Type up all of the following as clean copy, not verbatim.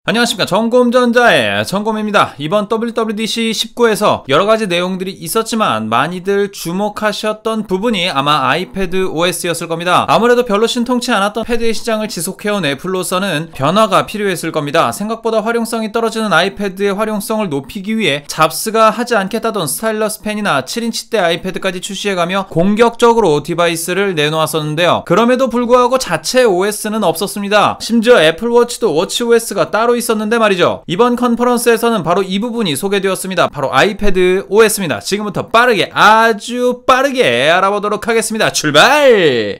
안녕하십니까, 정곰전자의 정곰입니다. 이번 WWDC 19에서 여러가지 내용들이 있었지만 많이들 주목하셨던 부분이 아마 아이패드 OS였을 겁니다. 아무래도 별로 신통치 않았던 패드의 시장을 지속해온 애플로서는 변화가 필요했을 겁니다. 생각보다 활용성이 떨어지는 아이패드의 활용성을 높이기 위해 잡스가 하지 않겠다던 스타일러스 펜이나 7인치대 아이패드까지 출시해가며 공격적으로 디바이스를 내놓았었는데요. 그럼에도 불구하고 자체 OS는 없었습니다. 심지어 애플워치도 워치OS가 따로 있었는데 말이죠. 이번 컨퍼런스에서는 바로 이 부분이 소개되었습니다. 바로 아이패드 OS입니다. 지금부터 빠르게, 아주 빠르게 알아보도록 하겠습니다. 출발!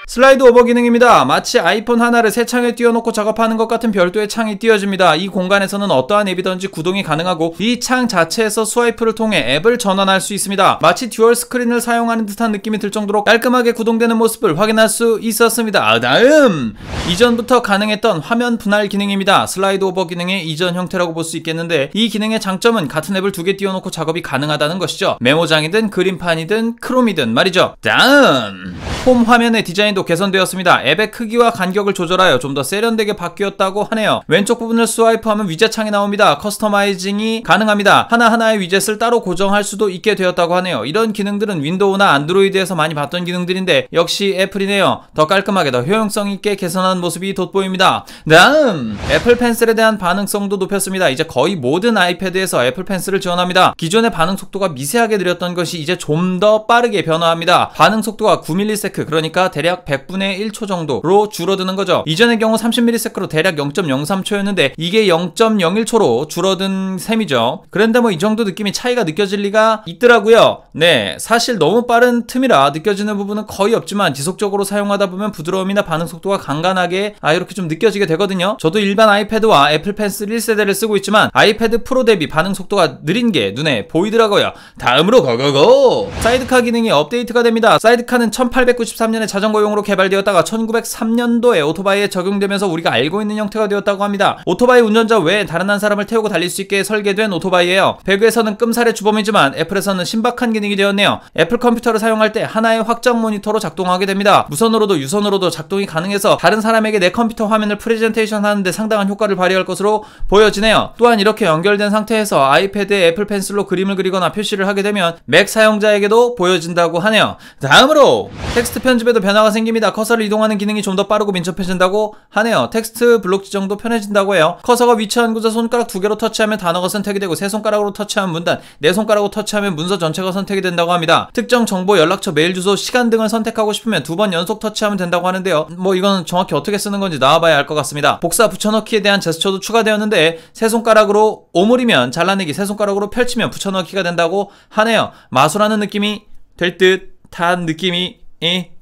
슬라이드 오버 기능입니다. 마치 아이폰 하나를 새 창에 띄워놓고 작업하는 것 같은 별도의 창이 띄워집니다. 이 공간에서는 어떠한 앱이든지 구동이 가능하고 이 창 자체에서 스와이프를 통해 앱을 전환할 수 있습니다. 마치 듀얼 스크린을 사용하는 듯한 느낌이 들 정도로 깔끔하게 구동되는 모습을 확인할 수 있었습니다. 다음! 이전부터 가능했던 화면 분할 기능입니다. 슬라이드 오버 기능의 이전 형태라고 볼 수 있겠는데 이 기능의 장점은 같은 앱을 두 개 띄워놓고 작업이 가능하다는 것이죠. 메모장이든 그림판이든 크롬이든 말이죠. 다음! 홈 화면의 디자인도 개선되었습니다. 앱의 크기와 간격을 조절하여 좀 더 세련되게 바뀌었다고 하네요. 왼쪽 부분을 스와이프하면 위젯 창이 나옵니다. 커스터마이징이 가능합니다. 하나하나의 위젯을 따로 고정할 수도 있게 되었다고 하네요. 이런 기능들은 윈도우나 안드로이드에서 많이 봤던 기능들인데 역시 애플이네요. 더 깔끔하게, 더 효용성 있게 개선한 모습이 돋보입니다. 다음! 애플 펜슬에 대한 반응성도 높였습니다. 이제 거의 모든 아이패드에서 애플 펜슬을 지원합니다. 기존의 반응 속도가 미세하게 느렸던 것이 이제 좀 더 빠르게 변화합니다. 반응 속도가 9ms, 그러니까 대략 100분의 1초 정도로 줄어드는 거죠. 이전의 경우 30ms로 대략 0.03초였는데 이게 0.01초로 줄어든 셈이죠. 그런데 뭐 이 정도 느낌이 차이가 느껴질 리가 있더라고요. 네, 사실 너무 빠른 틈이라 느껴지는 부분은 거의 없지만 지속적으로 사용하다 보면 부드러움이나 반응 속도가 간간하게 이렇게 좀 느껴지게 되거든요. 저도 일반 아이패드와 애플 펜슬 1세대를 쓰고 있지만 아이패드 프로 대비 반응 속도가 느린 게 눈에 보이더라고요. 다음으로 고고고! 사이드카 기능이 업데이트가 됩니다. 사이드카는 1893년에 자전거용으로 개발되었다가 1903년도에 오토바이에 적용되면서 우리가 알고 있는 형태가 되었다고 합니다. 오토바이 운전자 외에 다른 한 사람을 태우고 달릴 수 있게 설계된 오토바이예요. 배그에서는 끔살의 주범이지만 애플에서는 신박한 기능이 되었네요. 애플 컴퓨터를 사용할 때 하나의 확장 모니터로 작동하게 됩니다. 무선으로도 유선으로도 작동이 가능해서 다른 사람에게 내 컴퓨터 화면을 프레젠테이션 하는데 상당한 효과를 발휘할 것으로 보여지네요. 또한 이렇게 연결된 상태에서 아이패드에 애플 펜슬로 그림을 그리거나 표시를 하게 되면 맥 사용자에게도 보여진다고 하네요. 다음으로 텍스트 편집에도 변화가 생깁니다. 커서를 이동하는 기능이 좀 더 빠르고 민첩해진다고 하네요. 텍스트 블록 지정도 편해진다고 해요. 커서가 위치한 곳에 손가락 두 개로 터치하면 단어가 선택이 되고 세 손가락으로 터치하면 문단, 네 손가락으로 터치하면 문서 전체가 선택이 된다고 합니다. 특정 정보, 연락처, 메일 주소, 시간 등을 선택하고 싶으면 두 번 연속 터치하면 된다고 하는데요. 뭐 이건 정확히 어떻게 쓰는 건지 나와봐야 알 것 같습니다. 복사, 붙여넣기에 대한 제스처도 추가되었는데 세 손가락으로 오므리면 잘라내기, 세 손가락으로 펼치면 붙여넣기가 된다고 하네요. 마술하는 느낌이 될 듯한 느낌이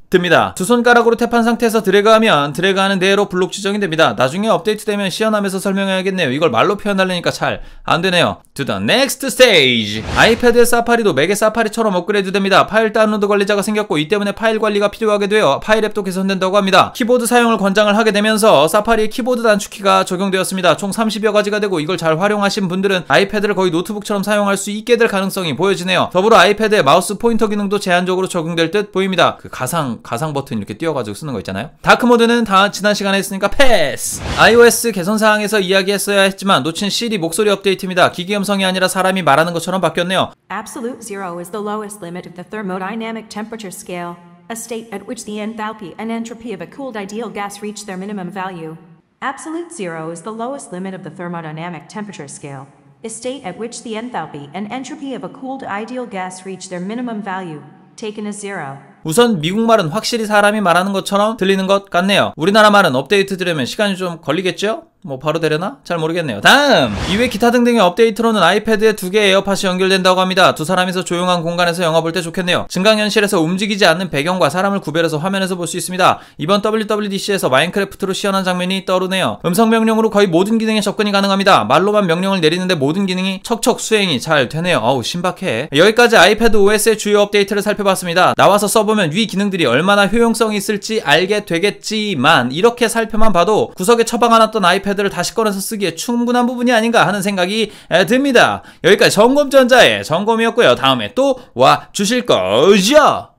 듭니다. 두 손가락으로 탭한 상태에서 드래그하면 드래그하는 대로 블록 지정이 됩니다. 나중에 업데이트되면 시연하면서 설명해야겠네요. 이걸 말로 표현하려니까 잘 안되네요. To the next stage. 아이패드의 사파리도 맥의 사파리처럼 업그레이드 됩니다. 파일 다운로드 관리자가 생겼고 이 때문에 파일 관리가 필요하게 되어 파일 앱도 개선된다고 합니다. 키보드 사용을 권장을 하게 되면서 사파리의 키보드 단축키가 적용되었습니다. 총 30여 가지가 되고 이걸 잘 활용하신 분들은 아이패드를 거의 노트북처럼 사용할 수 있게 될 가능성이 보여지네요. 더불어 아이패드의 마우스 포인터 기능도 제한적으로 적용될 듯 보입니다. 그 가상 버튼 이렇게 띄워가지고 쓰는 거 있잖아요. 다크 모드는 지난 시간에 했으니까 패스! iOS 개선사항에서 이야기했어야 했지만 놓친 시리 목소리 업데이트입니다. 기기 음성이 아니라 사람이 말하는 것처럼 바뀌었네요. Absolute zero is the lowest limit of the thermodynamic temperature scale, a state at which the enthalpy and entropy of a cooled ideal gas reach their minimum value. Absolute zero is the lowest limit of the thermodynamic temperature scale, a state at which the enthalpy and entropy of a cooled ideal gas reach their minimum value, taken as zero. 우선 미국 말은 확실히 사람이 말하는 것처럼 들리는 것 같네요. 우리나라 말은 업데이트 되려면 시간이 좀 걸리겠죠? 뭐 바로 되려나? 잘 모르겠네요. 다음! 이외 기타 등등의 업데이트로는 아이패드에 두 개의 에어팟이 연결된다고 합니다. 두 사람이서 조용한 공간에서 영화 볼 때 좋겠네요. 증강현실에서 움직이지 않는 배경과 사람을 구별해서 화면에서 볼 수 있습니다. 이번 WWDC에서 마인크래프트로 시연한 장면이 떠오르네요. 음성 명령으로 거의 모든 기능에 접근이 가능합니다. 말로만 명령을 내리는데 모든 기능이 척척 수행이 잘 되네요. 어우 신박해. 여기까지 아이패드 OS의 주요 업데이트를 살펴봤습니다. 나와서 써보면 위 기능들이 얼마나 효용성이 있을지 알게 되겠지만 이렇게 살펴만 봐도 구석에 처박아놨던 아이패드를 다시 꺼내서 쓰기에 충분한 부분이 아닌가 하는 생각이 듭니다. 여기까지 정곰전자의 정곰이었고요. 다음에 또 와 주실 거죠?